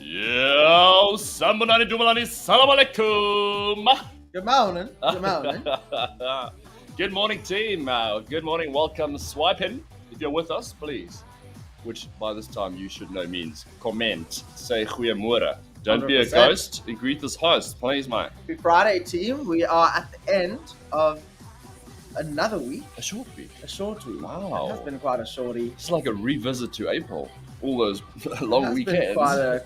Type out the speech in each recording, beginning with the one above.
Yo, Sambanani Dumalani, Salam Alaikum. Good morning. Good morning. Good morning, team. Good morning. Welcome. Swipe in if you're with us, please. Which by this time you should know means comment. Say goeiemorgen. Don't be a 100%. ghost. And greet this host, please, mate. Happy Friday, team. We are at the end of another week, A short week. a short week. Wow. It has been quite a shorty. It's like a revisit to April. All those long It has weekends. been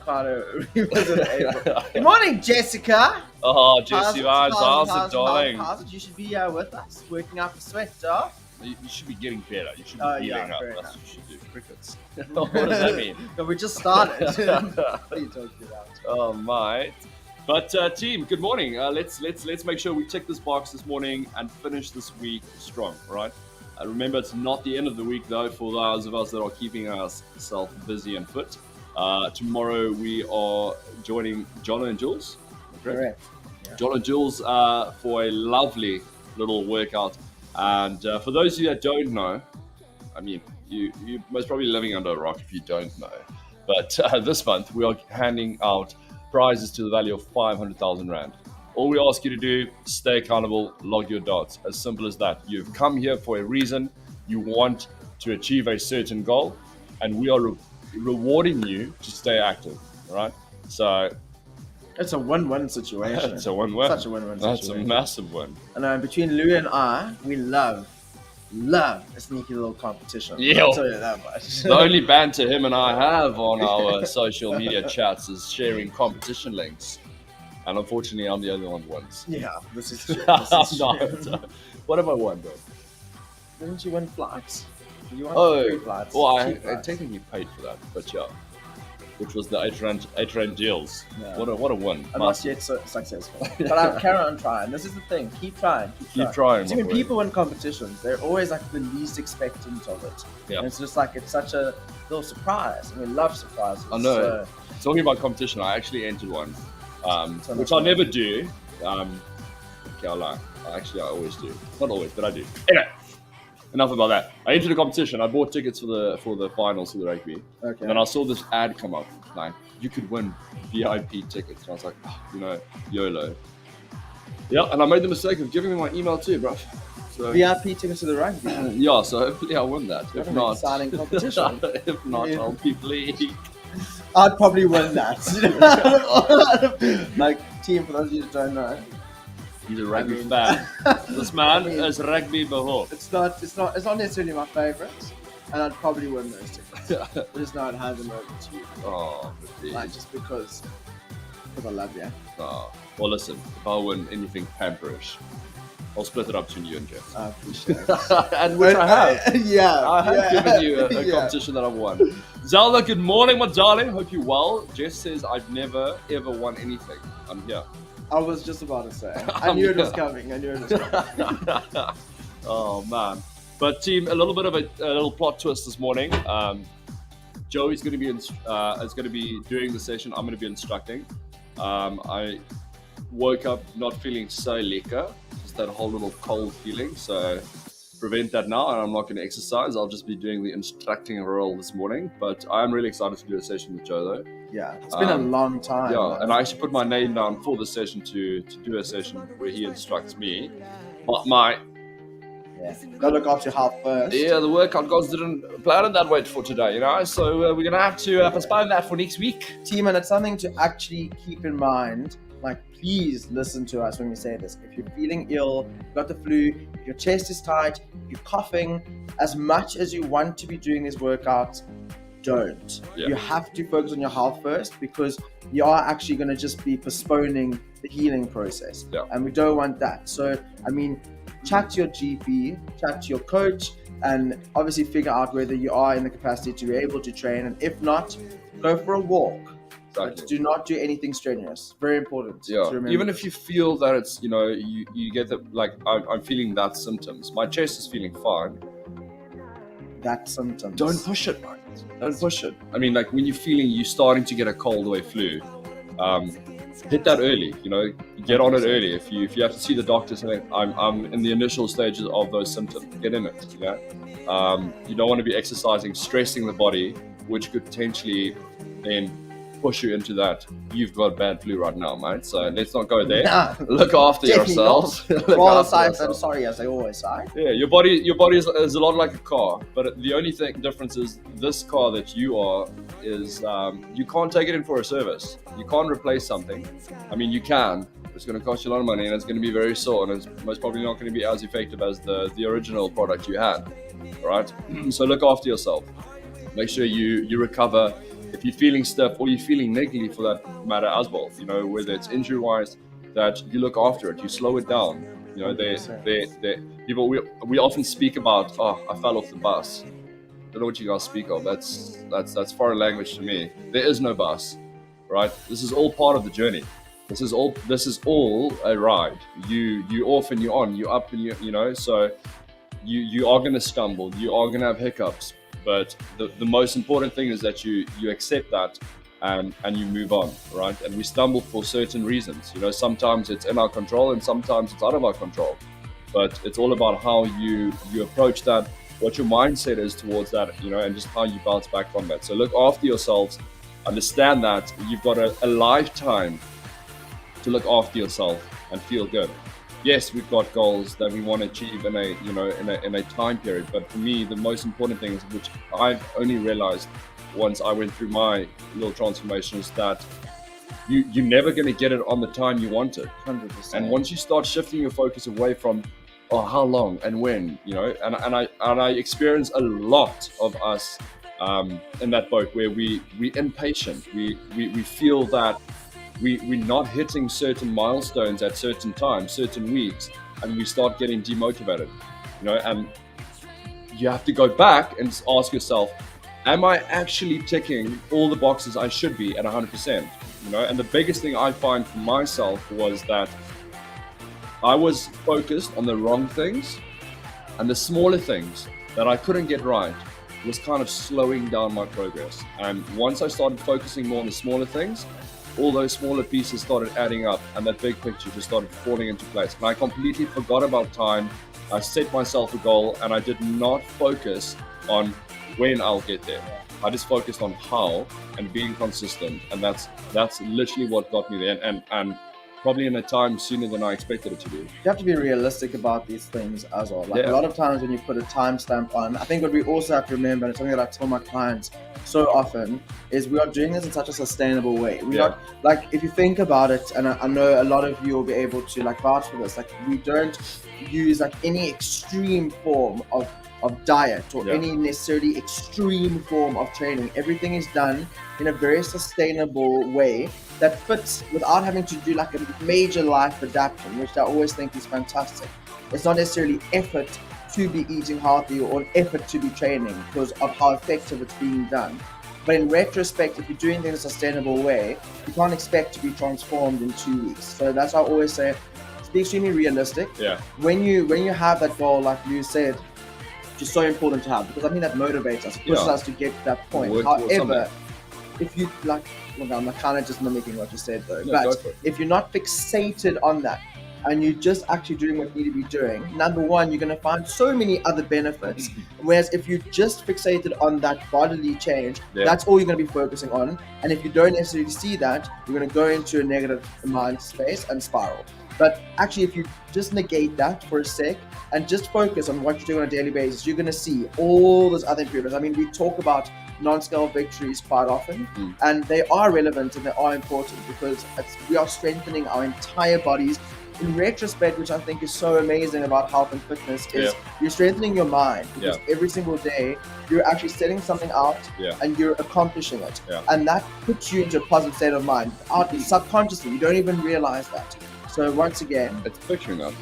quite a revisit of April. Good morning, Jessica. Oh, Jesse Vibes, how's it, darling? How's it? You should be with us, working out the sweat, dog. You should be getting better. You should be Oh, healing yeah, up. fair That's enough. what you should do. Crickets. What does that mean? No, we just started. What are you talking about? Oh, mate. But team, good morning. Let's make sure we tick this box this morning and finish this week strong. All right. Remember, it's not the end of the week though. For those of us that are keeping ourselves busy and fit. Tomorrow we are joining John and Jules. Correct. John and Jules for a lovely little workout. And for those of you that don't know, I mean, you most probably living under a rock if you don't know. But this month we are handing out prizes to the value of 500,000 Rand. All we ask you to do, stay accountable, log your dots. As simple as that. You've come here for a reason. You want to achieve a certain goal, and we are rewarding you to stay active. All right. So It's a win-win situation. it's a win-win. Such a win-win situation. That's a massive win. And between Louis and I, we love a sneaky little competition. Yeah. I'll tell you that much. The only banter him and I have on our social media chats is sharing competition links. And unfortunately, I'm the only one who wins. Yeah, this is true. This is No, true. what have I won, bro? Didn't you win flights? You won Oh, free flights. well, I cheap flights. technically paid for that, but yeah. Which was the 8 rand deals. Yeah. What a win. I'm not yet so successful. But I'll carry on trying. This is the thing. Keep trying. Keep trying. See, my when boy. people win competitions, they're always like the least expectant of it. Yeah. And it's just like, it's such a little surprise. And we love surprises. I know. So, Talking about competition, I actually entered one, So which much I never do. Okay, I'll lie. I always do. Not always, but I do. Anyway, enough about that. I entered a competition. I bought tickets for the finals for the rugby. okay. And then I saw this ad come up, like, you could win VIP tickets. And I was like, YOLO. Yeah, and I made the mistake of giving me my email too, bro. So, VIP tickets to the rugby. yeah, so hopefully I win that. What If an not, exciting competition. if not, Yeah. I'll be bleeding. I'd probably win that. Like, team, for those of you that don't know, He's a rugby I mean- fan. This man I mean- is rugby behold. it's not necessarily my favorite, and I'd probably win those tickets. I just know I'd hand them over to you, Oh, like just because I love you. oh. Well, listen, if I win anything pamperish, I'll split it up between you and Jeff. I appreciate it. And which I have. Yeah, I have yeah. given you a Yeah. competition that I've won. Zelda, good morning, my darling. Hope you're well. Jess says I've never ever won anything. I'm here. I was just about to say. I knew it was coming. Oh man! But team, a little bit of a little plot twist this morning. Joey's going to be is going to be doing the session. I'm going to be instructing. I woke up not feeling so lekker, just that whole little cold feeling. So prevent that now, and I'm not going to exercise. I'll just be doing the instructing role this morning. But I am really excited to do a session with Joe, though. Yeah, it's been a long time. Yeah, and I actually put my name down for the session to do a session where he instructs me. But Gotta look after your health first. the workout gods didn't plan it that way for today, so we're gonna have to postpone that for next week. Team, and it's something to actually keep in mind. Like, please listen to us when we say this. If you're feeling ill, you've got the flu, if your chest is tight, if you're coughing, as much as you want to be doing these workouts, don't. Yeah. You have to focus on your health first, because you are actually going to just be postponing the healing process. Yeah. And we don't want that. So, I mean, chat to your GP, chat to your coach, and obviously figure out whether you are in the capacity to be able to train. And if not, go for a walk. But Exactly. do not do anything strenuous. Very important to Yeah. remember. Even if you feel that it's you get that, like I'm feeling that symptoms. My chest is feeling fine. that symptoms. Don't push it, man. Don't push it. I mean, like when you're feeling you're starting to get a cold or a flu, hit that early. Get on it early. If you have to see the doctor, saying I'm in the initial stages of those symptoms, get in it. You don't want to be exercising, stressing the body, which could potentially then push you into that. You've got bad flu right now, mate. So let's not go there. Nah, Look after definitely yourselves. not. Look Rather after safe than yourselves. sorry, as they always say. Yeah, your body is a lot like a car, but the only difference is this car that you are is you can't take it in for a service. You can't replace something. I mean, you can. It's going to cost you a lot of money, and it's going to be very sore, and it's most probably not going to be as effective as the original product you had, right? So look after yourself. Make sure you recover. If you're feeling stiff or you're feeling niggly for that matter as well, you know, whether it's injury-wise, that you look after it, you slow it down. You know, people, we often speak about, oh, I fell off the bus. Don't know what you guys speak of. That's foreign language to me. There is no bus, right? This is all part of the journey. This is all a ride. You off and you're on, you're up and you know, so you are going to stumble, you are going to have hiccups, but the most important thing is that you accept that and you move on, right? And we stumble for certain reasons. You know, sometimes it's in our control and sometimes it's out of our control, but it's all about how you approach that, what your mindset is towards that, you know, and just how you bounce back from that. So look after yourselves, understand that you've got a lifetime to look after yourself and feel good. Yes, we've got goals that we want to achieve in a time period, but for me, the most important thing is, which I've only realized once I went through my little transformation, is that you're never going to get it on the time you want it. 100%. And once you start shifting your focus away from, oh, how long and when, you know, and I experience a lot of us in that boat where we're impatient. We feel that we're not hitting certain milestones at certain times, certain weeks, and we start getting demotivated, you know. And you have to go back and ask yourself, am I actually ticking all the boxes I should be at 100%? You know, and the biggest thing I find for myself was that I was focused on the wrong things, and the smaller things that I couldn't get right was kind of slowing down my progress. And once I started focusing more on the smaller things, all those smaller pieces started adding up, and that big picture just started falling into place. And I completely forgot about time. I set myself a goal, and I did not focus on when I'll get there. I just focused on how and being consistent, and that's literally what got me there, and probably in a time sooner than I expected it to be. You have to be realistic about these things as well. Like, Yeah. a lot of times when you put a timestamp on, I think what we also have to remember, and it's something that I tell my clients so often, is we are doing this in such a sustainable way. We're Yeah. not, like, if you think about it, and I know a lot of you will be able to like vouch for this, like, we don't use like any extreme form of diet or Yeah. any necessarily extreme form of training. Everything is done in a very sustainable way that fits without having to do like a major life adaptation, which I always think is fantastic. It's not necessarily effort to be eating healthy or an effort to be training because of how effective it's being done. But in retrospect, if you're doing things in a sustainable way, you can't expect to be transformed in 2 weeks. So that's why I always say, be extremely realistic. Yeah. When you have that goal, like you said, which is so important to have, because I think that motivates us, pushes Yeah. us to get to that point. Work towards However, if you like, well, I'm kind of just mimicking what you said though, No, go but for it. if you're not fixated on that and you're just actually doing what you need to be doing, number one, you're going to find so many other benefits. Whereas if you're just fixated on that bodily change, Yeah. that's all you're going to be focusing on. And if you don't necessarily see that, you're going to go into a negative mind space and spiral. But actually, if you just negate that for a sec and just focus on what you're doing on a daily basis, you're going to see all those other improvements. I mean, we talk about non-scale victories quite often, and they are relevant and they are important because we are strengthening our entire bodies. In retrospect, which I think is so amazing about health and fitness, is you're strengthening your mind because every single day you're actually setting something out and you're accomplishing it. And that puts you into a positive state of mind. Subconsciously, you don't even realize that. So once again, It's picturing up.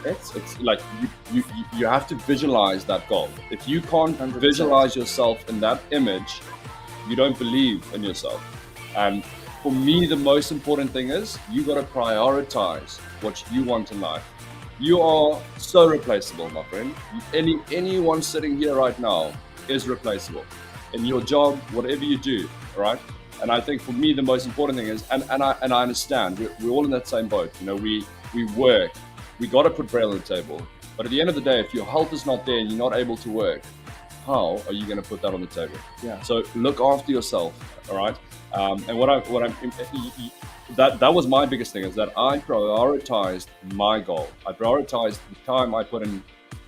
It's like you have to visualize that goal. If you can't 100%. visualize yourself in that image, you don't believe in yourself. And for me, the most important thing is you got to prioritize what you want in life. You are so replaceable, my friend. Anyone sitting here right now is replaceable in your job, whatever you do, right? And I think for me, the most important thing is, and I understand, we're all in that same boat. You know, we work, we got to put bread on the table. But at the end of the day, if your health is not there and you're not able to work, how are you going to put that on the table? Yeah. So look after yourself, all right? And that was my biggest thing, is that I prioritized my goal. I prioritized the time I put in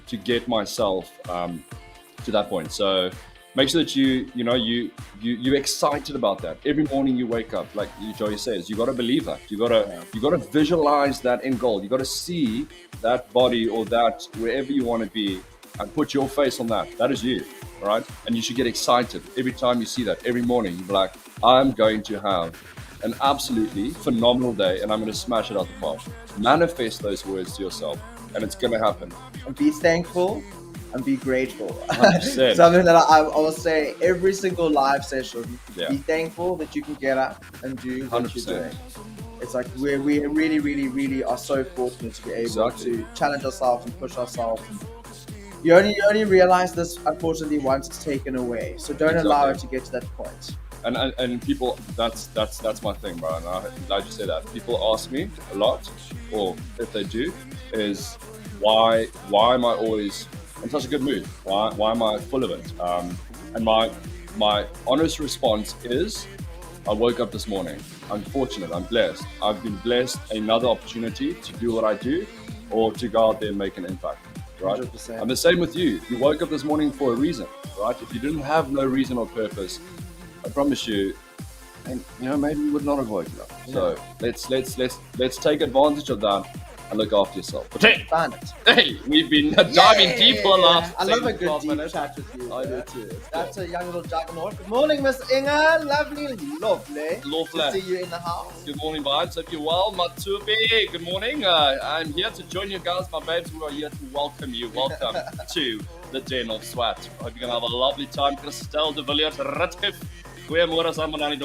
to get myself to that point. So make sure that you're excited about that. Every morning you wake up, like Joey says, you got to believe that. You got to visualize that end goal. You got to see that body or that wherever you want to be, and put your face on that. That is you, all right? And you should get excited every time you see that. Every morning, you're like, I'm going to have an absolutely phenomenal day, and I'm going to smash it out the park. Manifest those words to yourself, and it's going to happen. And be thankful and be grateful. 100%. Something that I will say every single live session. Yeah. Be thankful that you can get up and do what 100%. you're doing. It's like we really, really, really are so fortunate to be able to challenge ourselves and push ourselves. And you only realize this, unfortunately, once it's taken away. So don't allow it to get to that point. And people, that's my thing, bro. And I'm glad you say that. People ask me a lot, or if they do, is why am I always in such a good mood? Why am I full of it? And my honest response is, I woke up this morning. I'm fortunate. I'm blessed. I've been blessed another opportunity to do what I do, or to go out there and make an impact. Right? 100%. And the same with you. You woke up this morning for a reason, right? If you didn't have no reason or purpose, I promise you, and maybe you would not have woken up. Yeah. So let's take advantage of that and look after yourself. But hey, we've been diving deep for the last. I love a good deep chat with you. I do too. That's a young little juggernaut. Good morning, Miss Inga. Lovely. To see you in the house. Good morning, vibes. Hope you're well. Matupi, good morning. I'm here to join you guys, my babes. We are here to welcome you. Welcome to the Den of Swat. I hope you're going to have a lovely time. Christelle de Villiers, Ratcliffe. Goeiemôre, Samanani.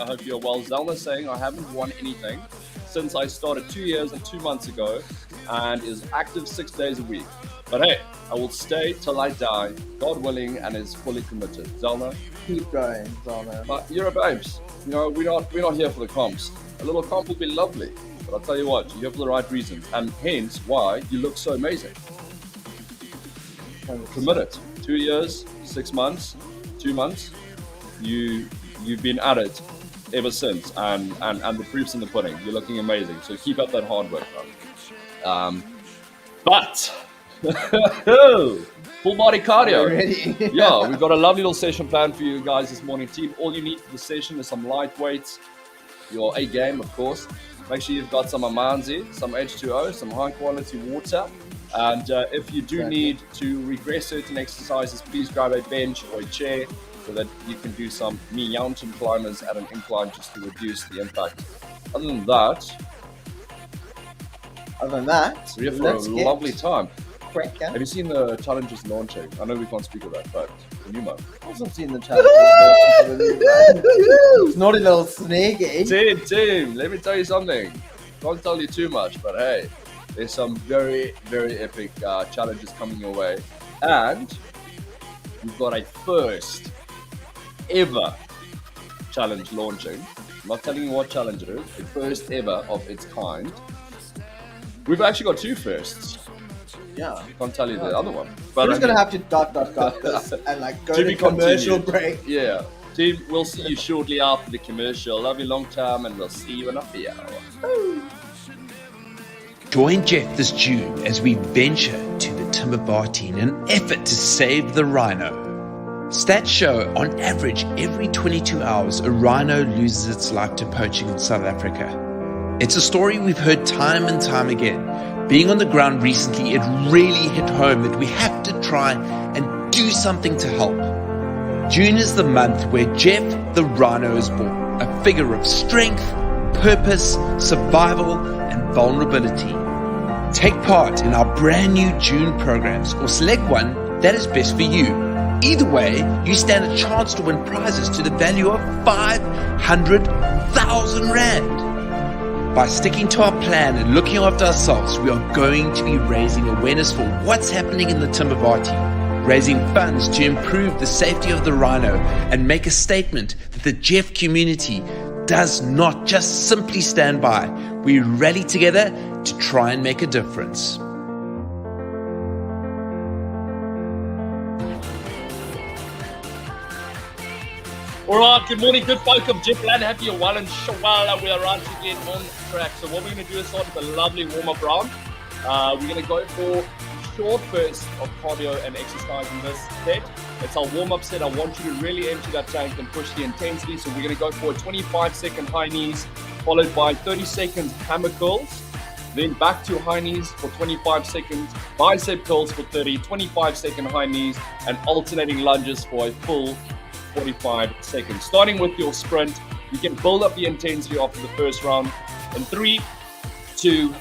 I hope you're well. Zelna saying I haven't won anything since I started 2 years and 2 months ago, and is active 6 days a week. But hey, I will stay till I die, God willing, and is fully committed. Zelna, keep going, Zelna. But you're a babes. We're not here for the comps. A little comp will be lovely, but I'll tell you what, you're here for the right reasons, and hence why you look so amazing. 100%. Committed. 2 years, 6 months, 2 months. You've been at it ever since, and the proof's in the pudding. You're looking amazing, so keep up that hard work, man. But full body cardio. Ready? Yeah, we've got a lovely little session planned for you guys this morning, team. All you need for the session is some light weights, your A game, of course. Make sure you've got some Amanzi, some H2O, some high quality water. And if you do need to regress certain exercises, please grab a bench or a chair, so that you can do some mountain climbers at an incline, just to reduce the impact. Other than that, we're here for a lovely time. Have you seen the challenges launching? I know we can't speak of that, but the new month. I've also seen the challenges launching for the new month. It's not a little sneaky. Team, let me tell you something. Can't tell you too much, but hey, there's some very, very epic challenges coming your way. And we've got a first ever challenge launching. I'm not telling you what challenge it is. The first ever of its kind. We've actually got two firsts. Yeah. Can't tell you the other one. But we're just going to have to dot this and go to commercial break. Yeah. Team, we'll see you shortly after the commercial. Love you long term, and we'll see you in a few hours. Join Jeff this June as we venture to the Timabati in an effort to save the rhino. Stats show, on average, every 22 hours, a rhino loses its life to poaching in South Africa. It's a story we've heard time and time again. Being on the ground recently, it really hit home that we have to try and do something to help. June is the month where Jeff the Rhino is born, a figure of strength, purpose, survival, and vulnerability. Take part in our brand new June programs, or select one that is best for you. Either way, you stand a chance to win prizes to the value of 500,000 Rand. By sticking to our plan and looking after ourselves, we are going to be raising awareness for what's happening in the Timabati, raising funds to improve the safety of the rhino, and make a statement that the Jeff community does not just simply stand by. We rally together to try and make a difference. All right, good morning, good folk of Jipland. Happy you're well and shawala. We are right again on track. So what we're going to do is start with a lovely warm-up round. We're going to go for short bursts of cardio and exercise in this set. It's our warm-up set. I want you to really empty that tank and push the intensity. So we're going to go for a 25-second high knees, followed by 30 seconds hammer curls. Then back to high knees for 25 seconds, bicep curls for 30, 25-second high knees, and alternating lunges for a full 45 seconds. Starting with your sprint, you can build up the intensity after the first round. In 3, 2,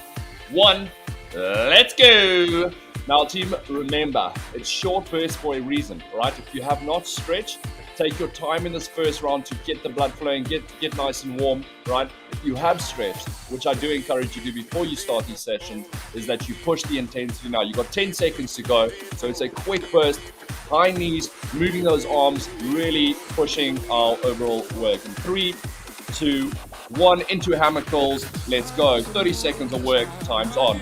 1, let's go. Now team, remember, it's short bursts for a reason, right? If you have not stretched, take your time in this first round to get the blood flowing, get nice and warm, right? If you have stretched, which I do encourage you to do before you start these sessions, is that you push the intensity now. You've got 10 seconds to go, so it's a quick burst, high knees, moving those arms, really pushing our overall work. In 3, 2, 1, into hammer curls, let's go. 30 seconds of work, time's on.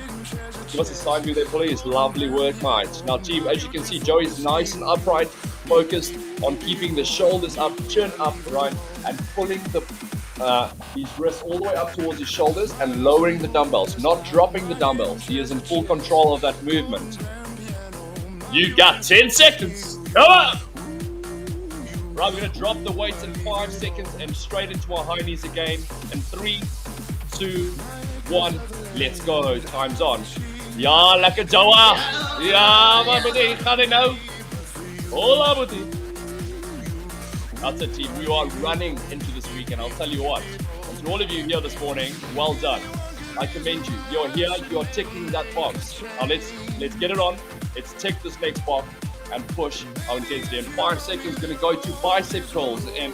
Give us a side view there, please. Lovely work, mate. Now, team, as you can see, Joey's nice and upright, focused on keeping the shoulders up, chin up, right, and pulling his wrists all the way up towards his shoulders and lowering the dumbbells, not dropping the dumbbells. He is in full control of that movement. You got 10 seconds. Come on. Right, we're going to drop the weights in 5 seconds and straight into our high knees again. In 3, 2, 1, let's go. Time's on. Ja, lekker Jawa. Ja, maar meneer, ik ga dit nou. Hola, buddy. That's it, team. We are running into this weekend. I'll tell you what. And to all of you here this morning, well done. I commend you. You're here. You're ticking that box. Now let's get it on. Let's tick this next box and push our intensity. In 5 seconds, going to go to bicep curls. In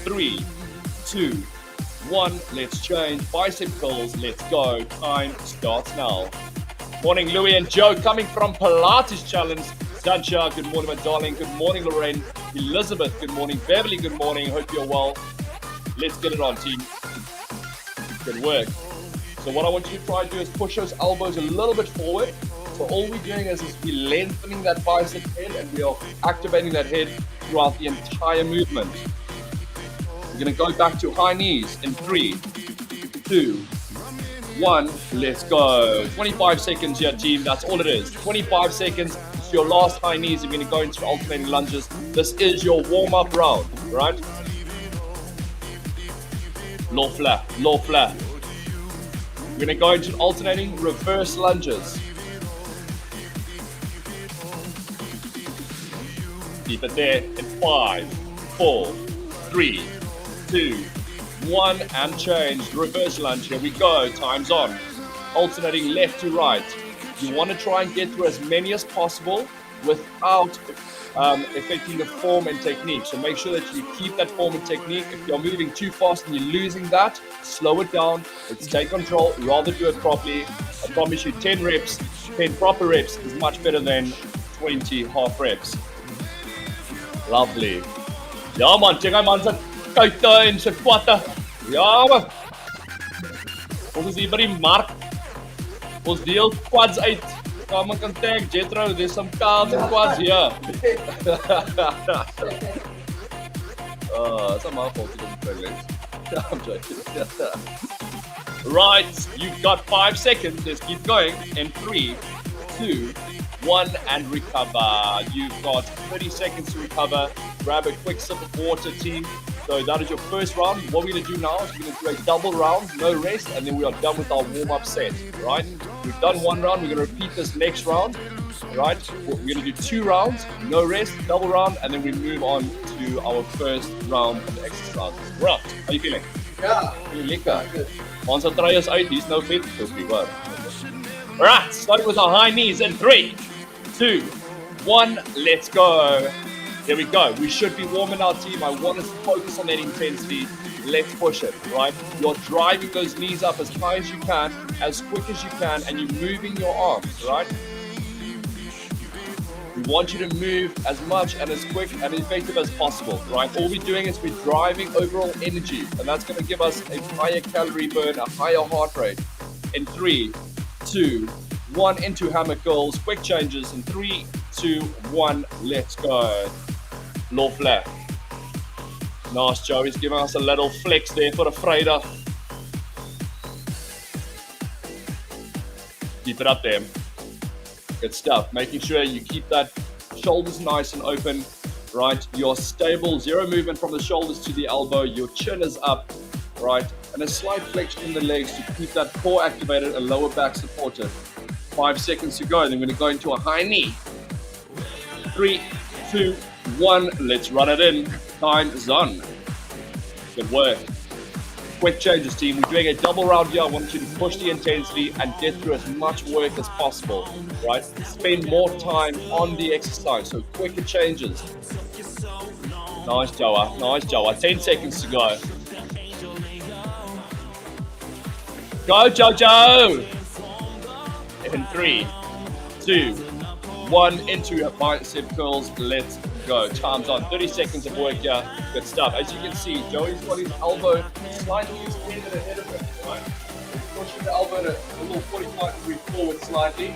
3, 2, 1. Let's change. Bicep curls. Let's go. Time starts now. Morning, Louis and Joe, coming from Pilates Challenge. Dansha, good morning, my darling. Good morning, Lorraine. Elizabeth, good morning. Beverly, good morning. Hope you're well. Let's get it on, team. Good work. So what I want you to try to do is push those elbows a little bit forward. So all we're doing is we're lengthening that bicep head and we are activating that head throughout the entire movement. We're going to go back to high knees in 3, 2, 1, let's go. 25 seconds here, team. That's all it is. 25 seconds. It's your last high knees. You're going to go into alternating lunges. This is your warm-up round, right? Low flat, low flat. We're going to go into alternating reverse lunges. Keep it there in 5, 4, 3, 2, 1, and change. Reverse lunge. Here we go. Time's on. Alternating left to right. You want to try and get through as many as possible without affecting the form and technique. So make sure that you keep that form and technique. If you're moving too fast and you're losing that, slow it down. Let's take control. Rather do it properly. I promise you 10 reps, 10 proper reps is much better than 20 half reps. Lovely. Ja man, check out man se kuite en se kwatte. Ja man. Ons is hier by die mark. Ons deel quads uit. Come and contact Jethro. There's some calves and quads here. It's not my fault you didn't play this. I'm joking. Right, you've got 5 seconds. Let's keep going. In 3, 2, 1, and recover. You've got 30 seconds to recover. Grab a quick sip of water, team. So that is your first round. What we're going to do now is we're going to do a double round, no rest, and then we are done with our warm-up set, right? We've done 1 round. We're going to repeat this next round, right? We're going to do 2 rounds, no rest, double round, and then we move on to our first round of exercises. Right, how are you feeling? Yeah. Feeling lekker. Ons sal try ons uit. Dis nou fit. Right, starting with our high knees in 3, 2, 1, let's go. Here we go. We should be warming our team. I want us to focus on that intensity. Let's push it, right? You're driving those knees up as high as you can, as quick as you can, and you're moving your arms, right? We want you to move as much and as quick and effective as possible, right? All we're doing is we're driving overall energy, and that's going to give us a higher calorie burn, a higher heart rate. In 3, 2, 1, into hammer curls. Quick changes in 3, 2, 1. Let's go. Low flat. Nice, Joey's giving us a little flex there for the Friday. Keep it up there. Good stuff. Making sure you keep that shoulders nice and open, right? You're stable, zero movement from the shoulders to the elbow. Your chin is up, right? And a slight flexion in the legs to keep that core activated and lower back supported. 5 seconds to go. Then we're going to go into a high knee. 3, 2, 1. Let's run it in. Time is on. Good work. Quick changes, team. We're doing a double round here. I want you to push the intensity and get through as much work as possible, right? Spend more time on the exercise, so quicker changes. Nice, Joa. Nice, Joa. 10 seconds to go. Go, Jojo! In 3, 2, 1. Into bicep curls. Let's go. Time's on. 30 seconds of work here. Good stuff. As you can see, Joey's got his elbow slightly extended ahead of him, right? Pushing the elbow to a little 45-degree forward slightly,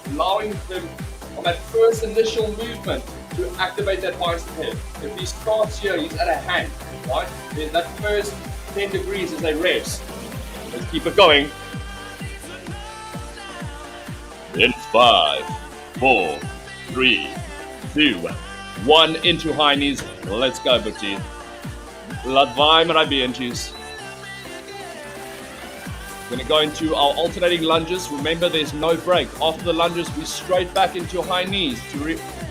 allowing him on that first initial movement to activate that bicep head. If he starts here, he's at a hand, right? Then that first 10 degrees is a rest. Let's keep it going. In 5, 4, 3, 2, 1. Into high knees. Let's go, Bertie. Laat vaai met daai beentjies. We're going to go into our alternating lunges. Remember, there's no break. After the lunges, we straight back into high knees to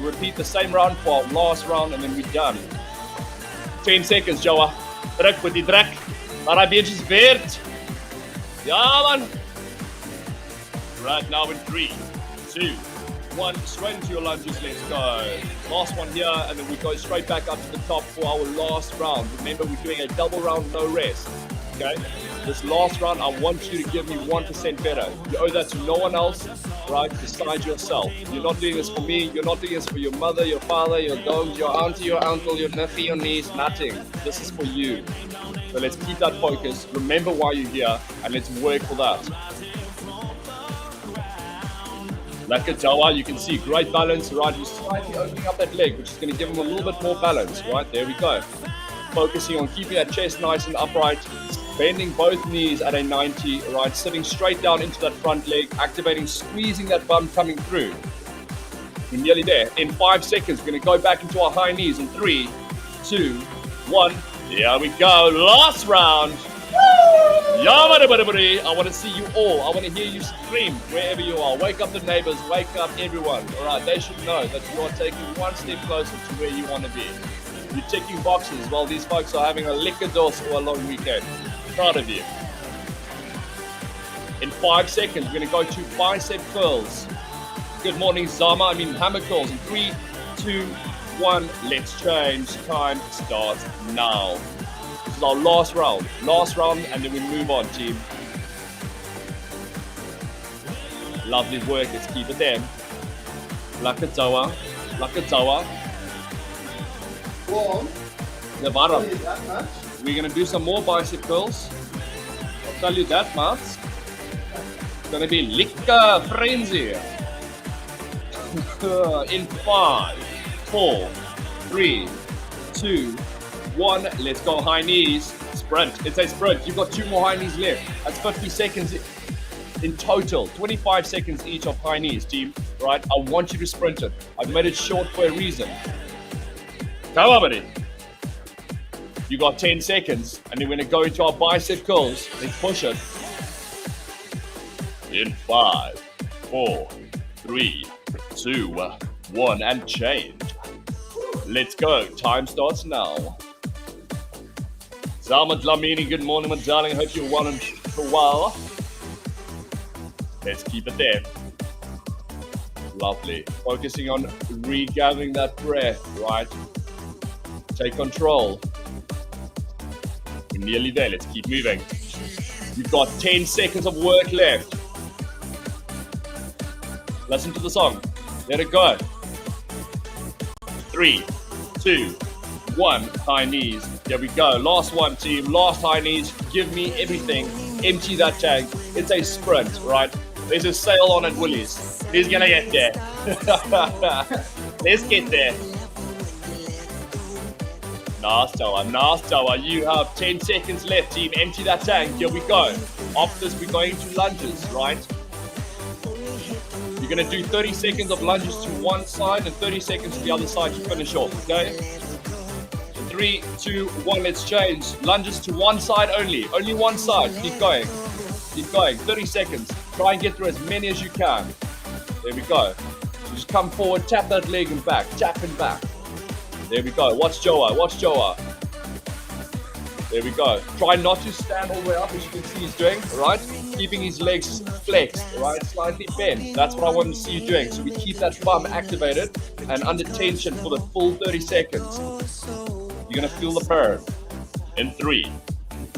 repeat the same round for our last round, and then we're done. 10 seconds, Joa. Druk met die druk. Laat daai beentjies weerd. Ja, man. Right now in 3, 2, 1. Straight into your lunges. Let's go. Last one here, and then we go straight back up to the top for our last round. Remember, we're doing a double round, no rest. Okay? This last round, I want you to give me 1% better. You owe that to no one else, right? Besides yourself. You're not doing this for me. You're not doing this for your mother, your father, your dogs, your auntie, your uncle, your nephew, your niece. Nothing. This is for you. So let's keep that focus. Remember why you're here, and let's work for that. Like a Jawa, you can see great balance, right? You're slightly opening up that leg, which is going to give him a little bit more balance, right? There we go. Focusing on keeping that chest nice and upright, bending both knees at a 90, right? Sitting straight down into that front leg, activating, squeezing that bum coming through. We're nearly there. In 5 seconds, we're going to go back into our high knees in 3, 2, 1. Here we go. Last round. I want to see you all. I want to hear you scream wherever you are. Wake up the neighbors. Wake up everyone. All right, they should know that you are taking one step closer to where you want to be. You're ticking boxes while these folks are having a liquor dose or a long weekend. Proud of you. In 5 seconds, we're going to go to bicep curls. Good morning, Zama. Hammer curls. In 3, 2, 1. Let's change. Time starts now. This is our last round. And then we move on, team. Lovely work. Let's keep it there. Lakatawa. We're going to do some more bicep curls. I'll tell you that much. It's going to be liquor frenzy. In 5, 4, 3, 2, 1. Let's go high knees. Sprint. It's a sprint. You've got 2 more high knees left. That's 50 seconds in total. 25 seconds each of high knees, team. Right? I want you to sprint it. I've made it short for a reason. Come on, buddy. You got 10 seconds, and then we're going to go into our bicep curls. Let's push it. In 5, 4, 3, 2, 1, and change. Let's go. Time starts now. Zalma Dlamini, good morning, my darling. Hope you're well and for a while. Let's keep it there. Lovely. Focusing on regathering that breath, right? Take control. We're nearly there. Let's keep moving. You've got 10 seconds of work left. Listen to the song. Let it go. 3, 2, 1. High knees. Here we go. Last one, team. Last high knees. Give me everything. Empty that tank. It's a sprint, right? There's a sale on at Woolies. Who's gonna get there? Let's get there. Nice, Joa. You have 10 seconds left, team. Empty that tank. Here we go. After this, we're going to lunges, right? You're going to do 30 seconds of lunges to one side and 30 seconds to the other side to finish off, okay? 3, 2, 1, let's change. Lunges to one side only. Only one side. Keep going. 30 seconds. Try and get through as many as you can. There we go. So just come forward, tap that leg and back. Tap and back. There we go. Watch Joa. There we go. Try not to stand all the way up, as you can see he's doing, right? Keeping his legs flexed, right? Slightly bent. That's what I want to see you doing. So we keep that bum activated and under tension for the full 30 seconds. You're going to feel the burn. In 3,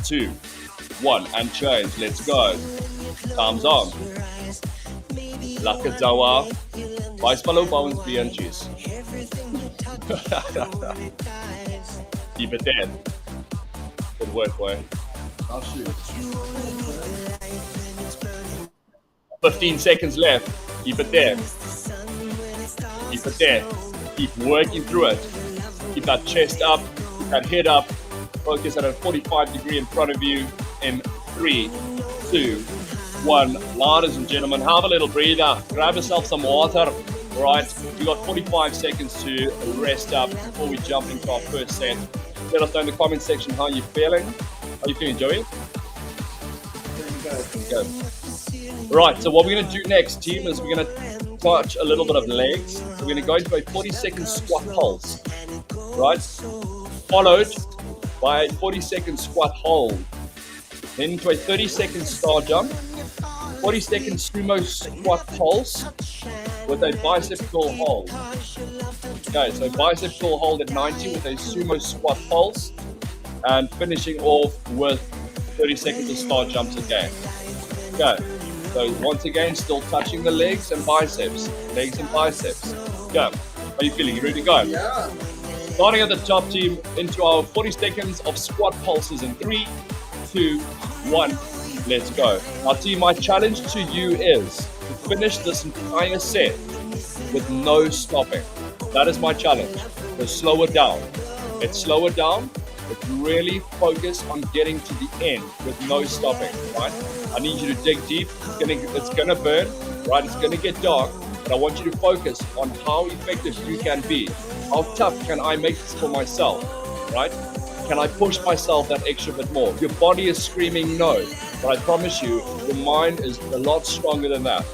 2, 1, and change. Let's go. Time's on. Lekker Joa. Bys mal op ons beentjies. Keep it in. Good work, boy. I'll shoot. 15 seconds left. Keep it there. Keep working through it. Keep that chest up. Keep that head up. Focus at a 45-degree in front of you. In 3, 2, 1. Ladies and gentlemen, have a little breather. Grab yourself some water. Right, we got 45 seconds to rest up before we jump into our first set. Let us know in the comment section how you're feeling. How you feeling, Joey? Good. Right, so what we're going to do next, team, is we're going to touch a little bit of legs. We're going to go into a 40-second squat pulse, right? Followed by a 40-second squat hold. Then into a 30-second star jump, 40-second sumo squat pulse with a bicep curl hold. Okay, so bicep curl hold at 90 with a sumo squat pulse, and finishing off with 30 seconds of star jumps again. Okay, so once again, still touching the legs and biceps. Okay, how are you feeling? You ready to go? Yeah. Starting at the top, team, into our 40 seconds of squat pulses in 3, 2, 1, let's go. Now, team, my challenge to you is to finish this entire set with no stopping. That is my challenge. So slow it down. Let's slow it down. Let's really focus on getting to the end with no stopping, right? I need you to dig deep. It's gonna burn, right? It's gonna get dark, but I want you to focus on how effective you can be. How tough can I make this for myself, right? Can I push myself that extra bit more? Your body is screaming no, but I promise you, your mind is a lot stronger than that.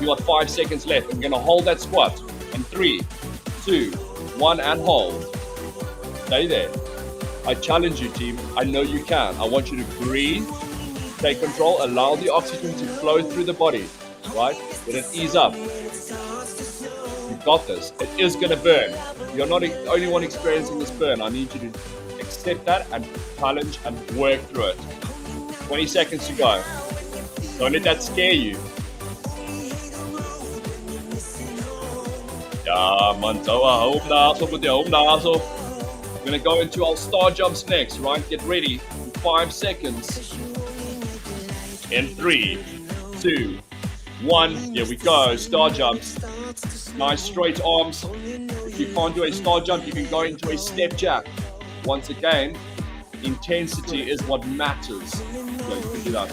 You got 5 seconds left. I'm gonna hold that squat in 3, 2, 1, and hold. Stay there. I challenge you, team. I know you can. I want you to breathe, take control, allow the oxygen to flow through the body, right? Let it ease up. You've got this. It is gonna burn. You're not the only one experiencing this burn. I need you to accept that and challenge and work through it. 20 seconds to go. Don't let that scare you. Ja, man, home now. We're gonna go into our star jumps next, right? Get ready. 5 seconds. In 3, 2, 1. Here we go. Star jumps. Nice straight arms. If you can't do a star jump, you can go into a step jack. Once again, intensity is what matters. So you can do that.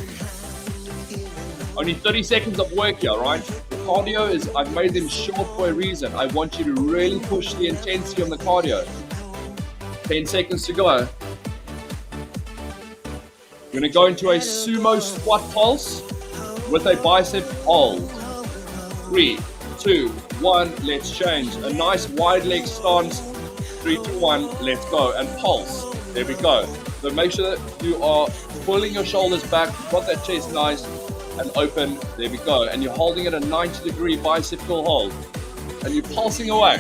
Only 30 seconds of work here, right? The cardio is, I've made them short for a reason. I want you to really push the intensity on the cardio. 10 seconds to go. We're gonna go into a sumo squat pulse with a bicep hold. 3, 2, 1, let's change. A nice wide leg stance. 3, 2, 1, let's go. And pulse. There we go. So make sure that you are pulling your shoulders back, got that chest nice and open. There we go. And you're holding it a 90-degree bicep curl hold. And you're pulsing away.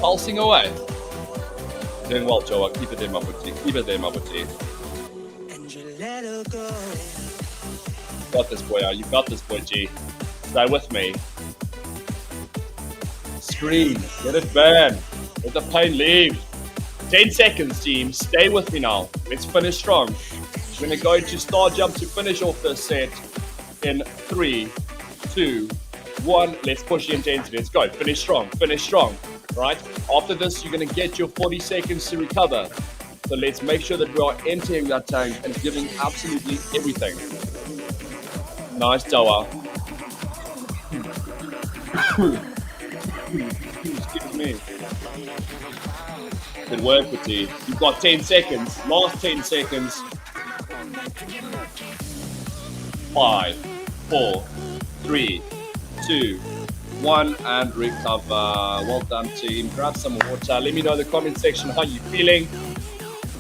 Pulsing away. Doing well, Joe. Keep it there, my boy. Keep it there, my boy. Got this, boy. You got this, boy, G. Stay with me. Scream. Let it burn. Let the pain leave. 10 seconds, team. Stay with me now. Let's finish strong. We're going to go into star jump to finish off this set in 3, 2, 1. Let's push the intensity. Let's go. Finish strong. Finish strong. right? After this, you're going to get your 40 seconds to recover. So let's make sure that we are emptying that tank and giving absolutely everything. Nice, Toa. Excuse me. Good work, Petit. You've got 10 seconds. Last 10 seconds. 5, 4, 3, 2, 1, and recover. Well done, team. Grab some water. Let me know in the comment section how you're feeling.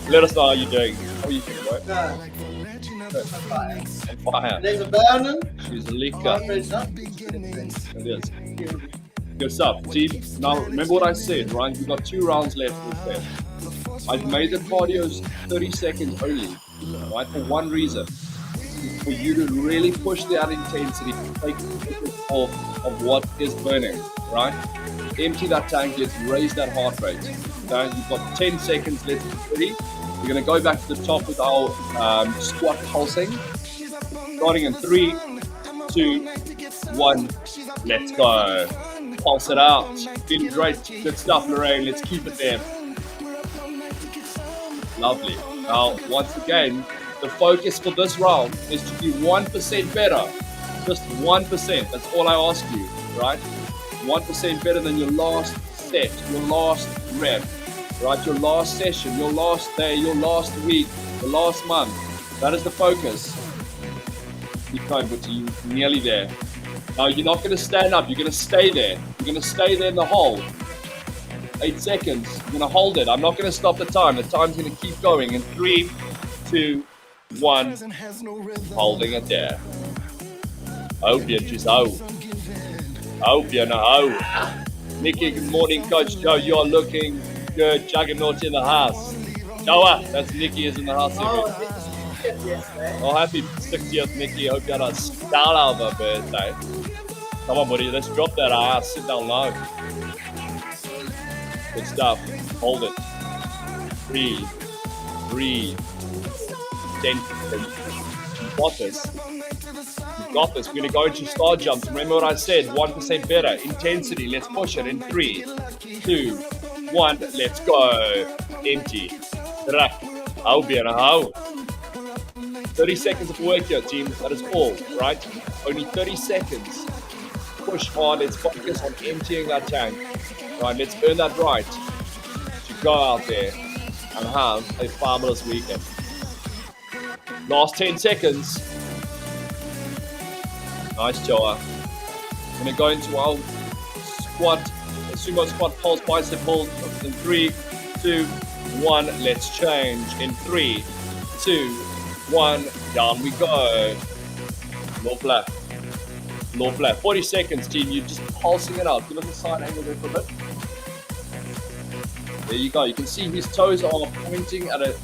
Let us know how you're doing. How are you feeling, bro? Fire. On fire. There's a burning. She's a leaker. It is. Good stuff, team. Now, remember what I said, right? We've got 2 rounds left with them. I've made the cardios 30 seconds only, right? For one reason. For you to really push that intensity, take the off of what is burning, right? Empty that tank, let's raise that heart rate. Okay, you've got 10 seconds left. Ready? We're going to go back to the top with our squat pulsing. Starting in 3, 2, 1. Let's go. Pulse it out. Feeling great. Good stuff, Lorraine. Let's keep it there. Lovely. Now, once again, the focus for this round is to be 1% better. Just 1%. That's all I ask you, right? 1% better than your last set, your last rep, right? Your last session, your last day, your last week, the last month. That is the focus. Keep going, but you're nearly there. Now, you're not going to stand up. You're going to stay there. You're going to stay there in the hole. 8 seconds. You're going to hold it. I'm not going to stop the time. The time's going to keep going. In 3, 2, 1. Holding it there. Hope you just hope you know. Nikki, good morning, Coach Joe. You're looking good. Juggernaut in the house. Joa, that's Nikki is in the house. Oh, happy 60th, Nikki. Hope you had a stellar birthday. Come on, buddy. Let's drop that ass. Sit down low. Good stuff. Hold it. Breathe. 10 seconds. You got this. You got this. We're going to go into star jumps. Remember what I said. 1% better. Intensity. Let's push it in 3, 2, 1. Let's go. Empty. Drak. Hou weer. Hou. 30 seconds of work here, team. That is all, right? Only 30 seconds. Push hard. Let's focus on emptying that tank. Right, let's earn that right to go out there and have a fabulous weekend. Last 10 seconds. Nice, Joa. We're going to go into our squat, sumo squat pulse bicep pull in 3, 2, 1. Let's change in 3, 2, 1. Down we go. Low flat. 40 seconds, team. You're just pulsing it out. Give us a side angle there for a bit. There you go. You can see his toes are pointing at a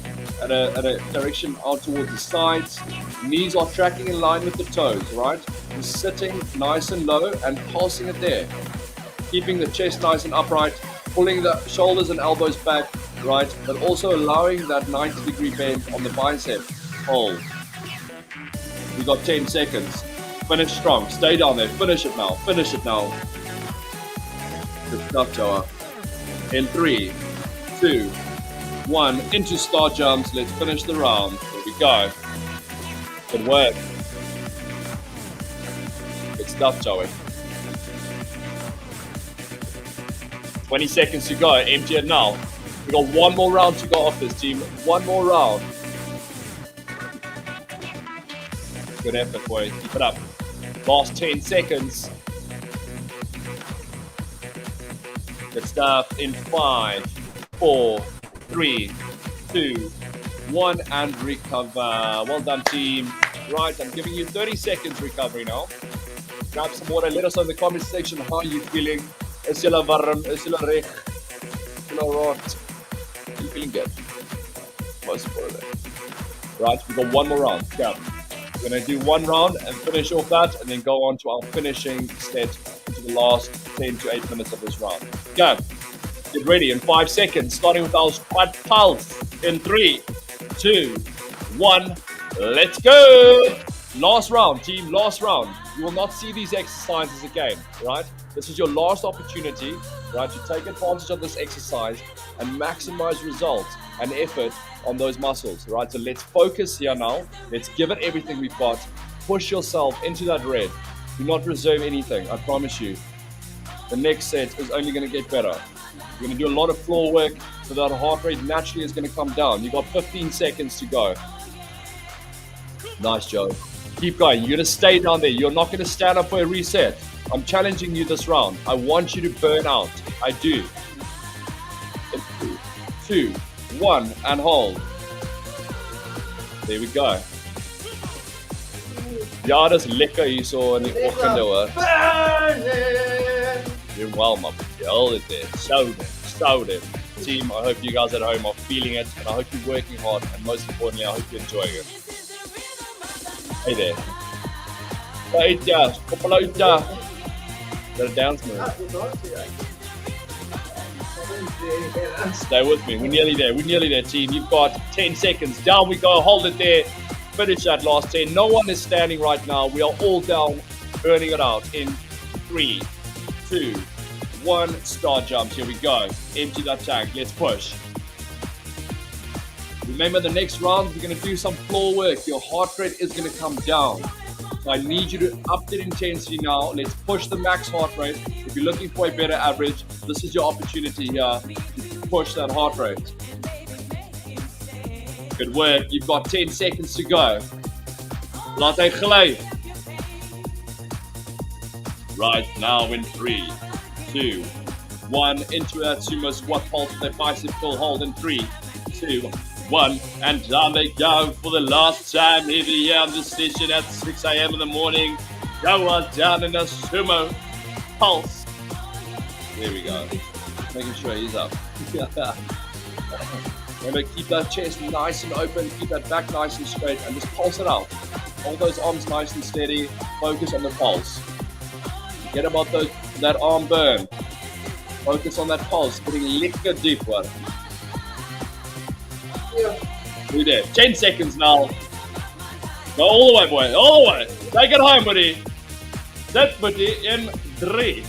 direction out towards the sides. Knees are tracking in line with the toes, right? He's sitting nice and low and pulsing it there. Keeping the chest nice and upright, pulling the shoulders and elbows back, right? But also allowing that 90-degree bend on the bicep. Hold. We got 10 seconds. Finish strong. Stay down there. Finish it now. Good stuff, Joa. In 3, 2, 1. Into star jumps. Let's finish the round. Here we go. Good work. Good stuff, Joey. 20 seconds to go. Empty it now. We got one more round to go off this, team. One more round. Good effort, boy. Keep it up. Last 10 seconds. Good stuff. In 5, 4, 3, 2, 1, and recover. Well done, team. Right, I'm giving you 30 seconds recovery now. Grab some water. Let us know in the comment section how you're feeling. Is julle warm? Is julle reg? Is julle rot? Are you feeling good? Most importantly. Right, we've got one more round. Go. We're going to do one round and finish off that, and then go on to our finishing set into the last 10 to 8 minutes of this round. Go. Get ready in 5 seconds, starting with our squat pulse. In 3, 2, 1. Let's go. Last round, team. Last round. You will not see these exercises again, right? This is your last opportunity, right, to take advantage of this exercise and maximize results and effort on those muscles, right? So let's focus here now. Let's give it everything we've got. Push yourself into that red. Do not reserve anything, I promise you. The next set is only going to get better. You're going to do a lot of floor work, so that heart rate naturally is going to come down. You've got 15 seconds to go. Nice, Joe. Keep going. You're going to stay down there. You're not going to stand up for a reset. I'm challenging you this round. I want you to burn out. I do. In 3, 2, 1, and hold. There we go. Ja, dis lekker hierso in die oggende hoor. Doing well, my boy. Hold it there. Show them. Team, I hope you guys at home are feeling it, and I hope you're working hard, and most importantly, I hope you're enjoying it. Hey there. Got a dance move. Stay with me. We're nearly there, team. You've got 10 seconds. Down we go. Hold it there. Finish that last 10. No one is standing right now. We are all down, burning it out in 3, 2, 1. Star jumps. Here we go. Empty that tank. Let's push. Remember, the next round, we're going to do some floor work. Your heart rate is going to come down. So I need you to up the intensity now. Let's push the max heart rate. If you're looking for a better average, this is your opportunity here to push that heart rate. Good work. You've got 10 seconds to go. Laat hy gly. Right now in 3, 2, 1. Into that sumo squat pulse with a bicep pull. Hold in 3, 2, 1. And down they go for the last time here on the station at 6 a.m. in the morning. Go on down in a sumo pulse. There we go. Making sure he's up. Remember, keep that chest nice and open, keep that back nice and straight, and just pulse it out. Hold those arms nice and steady. Focus on the pulse. Forget about that arm burn. Focus on that pulse, getting lekker deeper. We're there. 10 seconds now. Go all the way, boy. All the way. Take it home, buddy. That's buddy in 3,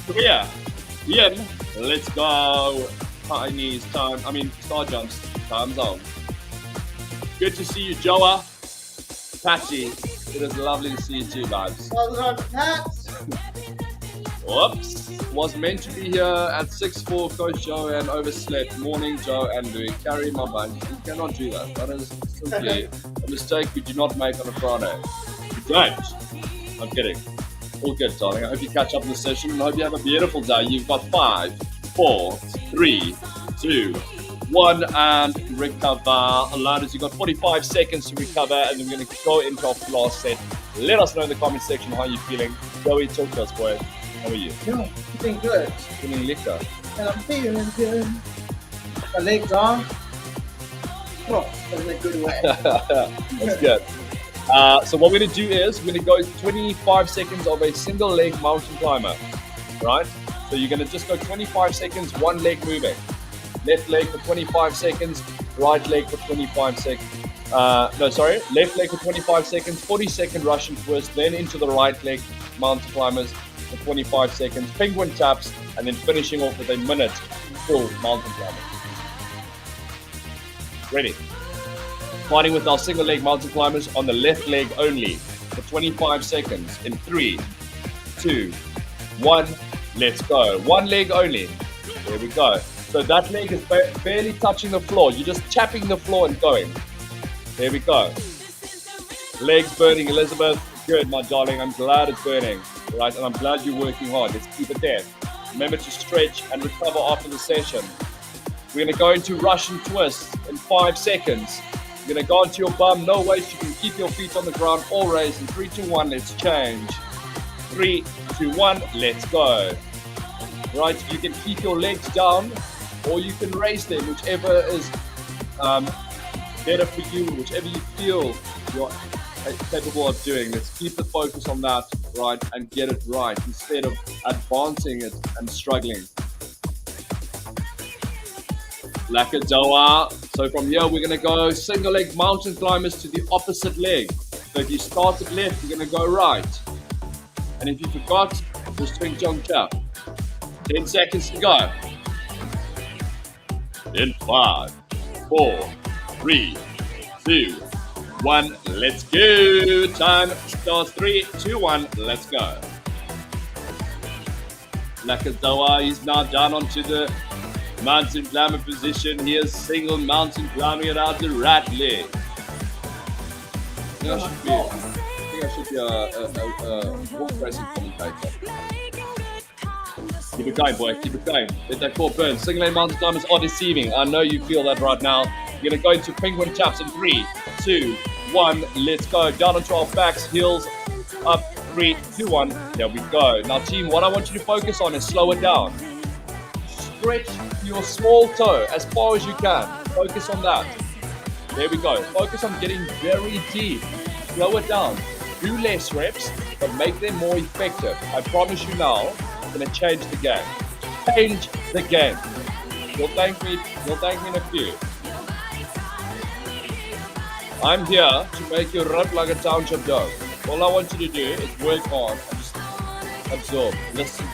2, 1. Let's go. High knees, star jumps, time's on. Good to see you, Joa. Patchy, it is lovely to see you too, babes. Well done, Pat. Whoops. Was meant to be here at 6:04, Coach Joe, and overslept. Morning, Joe and Louis. Carry my bunch. You cannot do that. That is simply a mistake we do not make on a Friday. You don't. I'm kidding. All good, darling. I hope you catch up in the session, and I hope you have a beautiful day. You've got 5, 4, 3, 2, 1, and recover. Allowed, you've got 45 seconds to recover, and then we're going to go into our last set. Let us know in the comment section how you're feeling. Joey, talk to us, boy. How are you? Yeah, feeling good. Feeling lekker. And I'm feeling good. My legs are. Oh, in a good way. That's good. So what we're going to do is we're going to go 25 seconds of a single leg mountain climber, right? So you're going to just go 25 seconds, one leg moving. Left leg for 25 seconds, right leg for 25 seconds. Left leg for 25 seconds, 40-second Russian twist, then into the right leg mountain climbers for 25 seconds, penguin taps, and then finishing off with a minute full mountain climbing. Ready? Starting with our single leg mountain climbers on the left leg only for 25 seconds in 3, 2, 1. Let's go. One leg only. There we go. So that leg is barely touching the floor. You're just tapping the floor and going. There we go. Legs burning, Elizabeth. Good, my darling. I'm glad it's burning. Right, and I'm glad you're working hard. Let's keep it there. Remember to stretch and recover after the session. We're going to go into Russian twists in 5 seconds. You're going to go onto your bum, no waist. You can keep your feet on the ground or raise in 3, 2, 1. Let's change. 3, 2, 1. Let's go. Right, you can keep your legs down or you can raise them, whichever is better for you, whichever you feel you're capable of doing. Let's keep the focus on that, right, and get it right instead of advancing it and struggling. Lekker Doa. So from here, we're going to go single leg mountain climbers to the opposite leg. So if you started left, you're going to go right. And if you forgot Just swing Jong Chap. 10 seconds to go. In 5, 4, 3, 2, 1. Let's go. Time starts 3, 2, 1. Let's go. Lakazawa is now down onto the mountain climber position. He is single mountain climbing it out the right leg. I think I should be a walk racing commentator. Keep it going, boy. Keep it going. Let that core burn. Single lane mountain climbers are deceiving. I know you feel that right now. You're going to go into penguin chaps in 3, 2, 1. Let's go. Down onto our backs. Heels up. 3, 2, 1. There we go. Now, team, what I want you to focus on is slow it down. Stretch your small toe as far as you can. Focus on that. There we go. Focus on getting very deep. Slow it down. Do less reps, but make them more effective. I promise you now, I'm going to change the game. Change the game. You'll thank me in a few. I'm here to make you rip like a township dog. All I want you to do is work on and just absorb. Listen.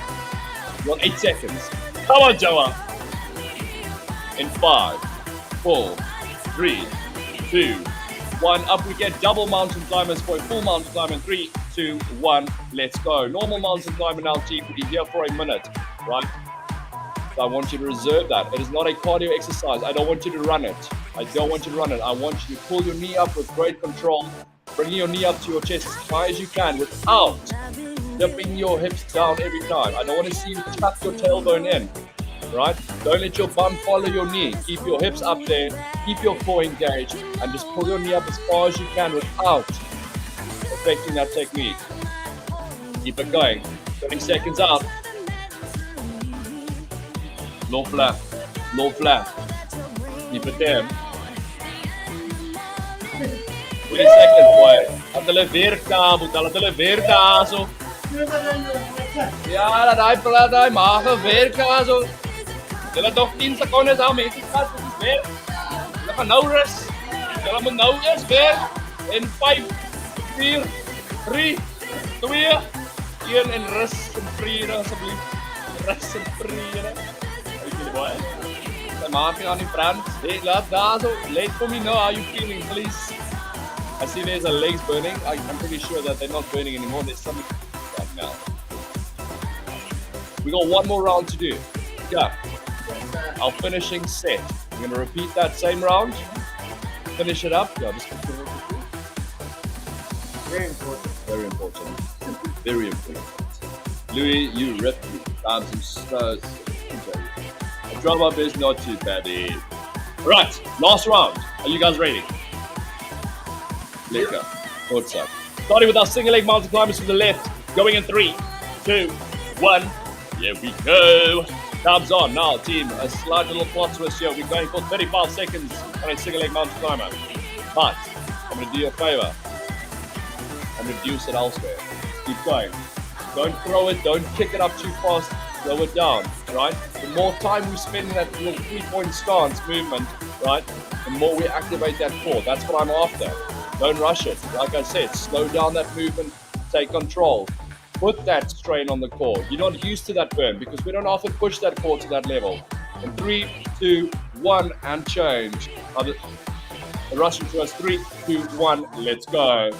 You got 8 seconds. Come on, Joa. In 5, 4, 3, 2, 1. Up we get. Double mountain climbers for a full mountain climber in 3, 2, 1. Let's go. Normal mountain climber now, team. We'll be here for a minute, right? So I want you to reserve that. It is not a cardio exercise. I don't want you to run it. I want you to pull your knee up with great control. Bringing your knee up to your chest as high as you can without dipping your hips down every time. I don't want to see you tuck your tailbone in, right? Don't let your bum follow your knee. Keep your hips up there, keep your core engaged, and just pull your knee up as far as you can without affecting that technique. Keep it going. 20 seconds out. Low flap. Keep it there. 20 seconds, boy. Laat hulle weer daar so. Ja, laat hy maag weer daar so. Hulle nog 10 secondes aan mense gehad, dit is weer. Hulle gaan nou rus. Hulle moet nou eers weer in 5, 4, 3, 2, 1 en rus en vrede asseblief. Rus en vrede. Okay, boy. Sy maag hier aan die brand. Hey, laat daar so. Let for me know how you feeling, please. I see there's a legs burning. I'm pretty sure that they're not burning anymore. There's something right now. We got one more round to do. Yeah. Our finishing set. We're going to repeat that same round. Finish it up. Yeah, just Very important. very important. Very important. Louis, you ripped me. I'm so I drum up is not too bad. Right, last round. Are you guys ready? Lekker. What's up? Starting with our single leg mountain climbers to the left. Going in 3, 2, 1. Here we go. Tabs on. Now, team, a slight little plot twist here. We're going for 35 seconds on a single leg mountain climber. But I'm going to do you a favor and reduce it elsewhere. Keep going. Don't throw it. Don't kick it up too fast. Slow it down, right? The more time we spend in that little 3-point stance movement, right, the more we activate that core. That's what I'm after. Don't rush it. Like I said, slow down that movement, take control. Put that strain on the core. You're not used to that burn because we don't often push that core to that level. In 3, 2, 1, and change. The rushing to us. 3, 2, 1, let's go.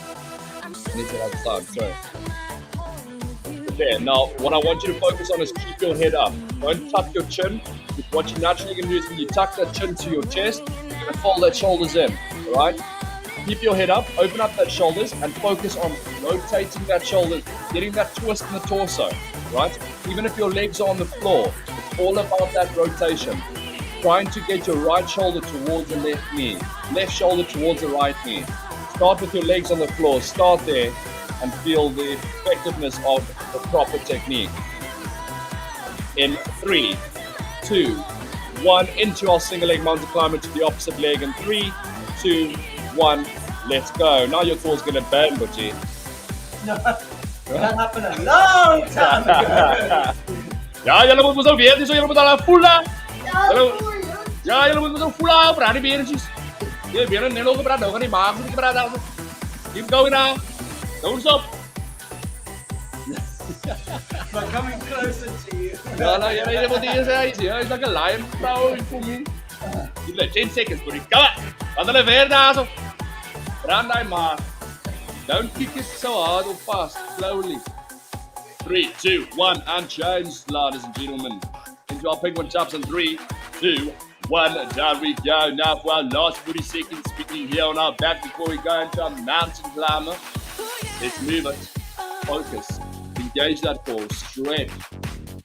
I need to have time, sorry. There. Now, what I want you to focus on is keep your head up. Don't tuck your chin. What you're naturally going to do is when you tuck that chin to your chest, you're going to fold that shoulders in, all right? Keep your head up, open up that shoulders, and focus on rotating that shoulders, getting that twist in the torso, right? Even if your legs are on the floor, it's all about that rotation. Trying to get your right shoulder towards the left knee, left shoulder towards the right knee. Start with your legs on the floor, start there, and feel the effectiveness of the proper technique. In 3, 2, 1, into our single leg mountain climber to the opposite leg. In 3, 2, 1, let's go. Now your core's going to burn, Butchie. No, that happened a long time ago. Ja, julle moet mos nou weet, so julle moet al voel. Ja, julle moet mos nou voel, praat die beertjies. Jy weer net nog gepraat, nou gaan die maag moet gepraat. Keep going now. Don't stop. But coming closer to you. No, you know what he is, he's like a lion. Give it 10 seconds, buddy. Come on. Wat hulle weer daar so. Brand daai maar. Don't kick it so hard or fast. Slowly. 3, 2, 1, and change, ladies and gentlemen. Into our penguin taps in 3, 2, 1. Down we go. Now for our last 40 seconds, speaking here on our back before we go into our mountain climber. Let's move it. Focus. Engage that core. Stretch.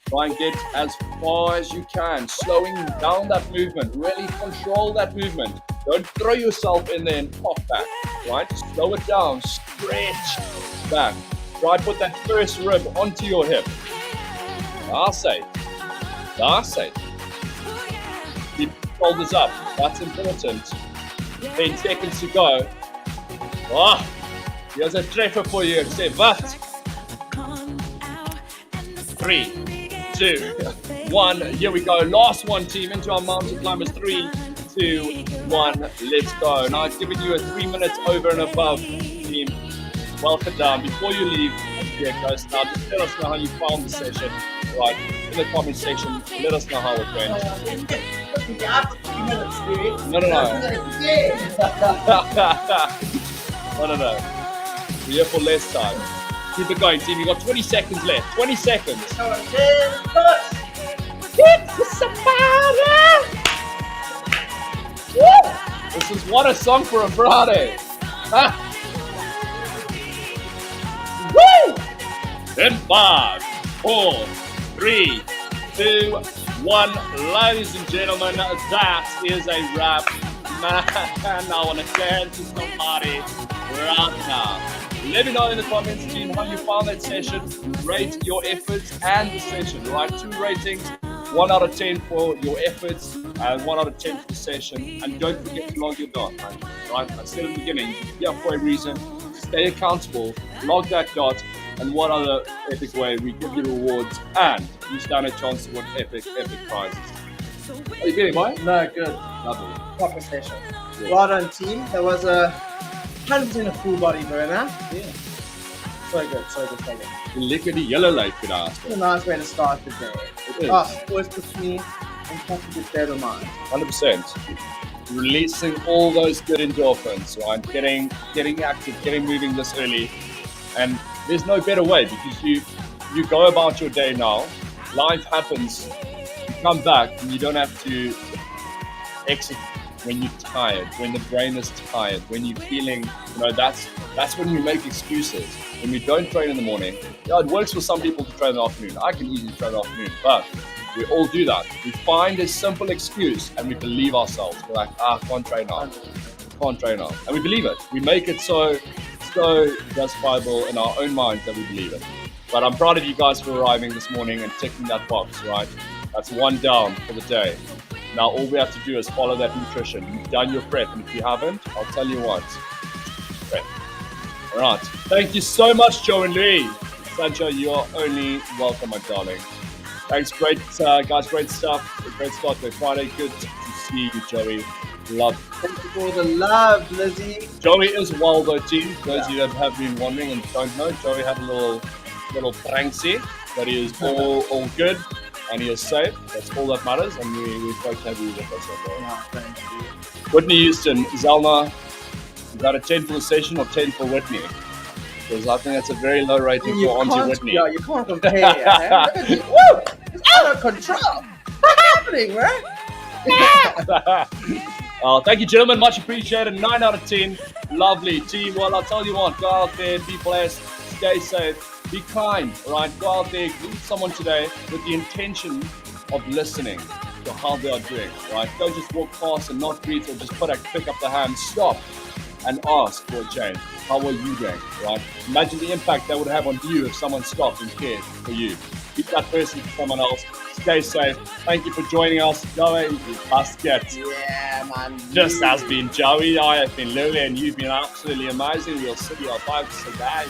Try and get as far as you can. Slowing down that movement. Really control that movement. Don't throw yourself in there and pop back. Right? Slow it down. Stretch back. Try to put that first rib onto your hip. That's it. Keep shoulders up. That's important. 10 seconds to go. Oh, here's a treffer for you. Say what? 3, 2, 1. Here we go. Last one, team. Into our mountain climbers. 3, 2, 1. Let's go. Now I've given you a 3 minutes over and above, team. Welcome down. Before you leave, here it goes. Now just let us know how you found the session. Right, in the comment section, let us know how it went. No. No. We're here for less time. Keep it going, team. You got 20 seconds left. 20 seconds. This is what a song for a Friday. Woo! In 5, 4, 3, 2, 1. Ladies and gentlemen, that is a wrap. Man, I want to dance to somebody right now. Let me know in the comments, team, how you found that session. Rate your efforts and the session, right? 2 ratings, 1 out of 10 for your efforts and 1 out of 10 for the session. And don't forget to log your dot, right? I said in the beginning, you're here for a reason. Stay accountable, log that dot, and what other epic way we give you rewards and you stand a chance to win epic prizes. Are you getting boy? No, good. Lovely. Proper session. Yeah. Well done, team. That was a 100% a full body burner. Yeah. So good. Lekker die hele lyf gedaan. It's a nice way to start the day. It is. Always puts me in such a good state of mind. 100%. Releasing all those good endorphins, right? Getting active, getting moving this early. And there's no better way because you go about your day now. Life happens. You come back and you don't have to exit when you're tired, when the brain is tired, when you're feeling, that's when you make excuses. When we don't train in the morning, it works for some people to train in the afternoon. I can easily train in the afternoon, but we all do that. We find a simple excuse and we believe ourselves. We're like, I can't train now. And we believe it. We make it so justifiable in our own minds that we believe it. But I'm proud of you guys for arriving this morning and ticking that box, right? That's 1 down for the day. Now all we have to do is follow that nutrition. You've done your prep, and if you haven't, I'll tell you what. Prep. All right. Thank you so much, Joe and Lee. Sancho, you are only welcome, my darling. Thanks, great guys, great stuff. Great start to Friday. Good to see you, Joey. Love. Thank you for the love, Lizzie. Joey is well, though, team. Those of you that have been wondering and don't know, Joey had a little pranksy, but he is all good. And he is safe. That's all that matters. And we're supposed to have you with us. Thank you. Whitney Houston, Zelma, is that a 10 for the session or 10 for Whitney? Because I think that's a very low rating for Auntie Whitney. Yeah, you can't compare. Woo! It's out of control. What's happening, right? Thank you, gentlemen. Much appreciated. 9 out of 10. Lovely team. Well, I'll tell you what. Go out there, be blessed, stay safe. Be kind, right? Go out there, greet someone today with the intention of listening to how they are doing, right? Don't just walk past and not greet or just pick up the hand. Stop and ask for a change. How are you doing, right? Imagine the impact that would have on you if someone stopped and cared for you. Keep that person for someone else. Stay safe. Thank you for joining us. Joey, basket. Yeah, man. Just has been Joey. I have been Lily, and you've been absolutely amazing. We'll see you on 5 today.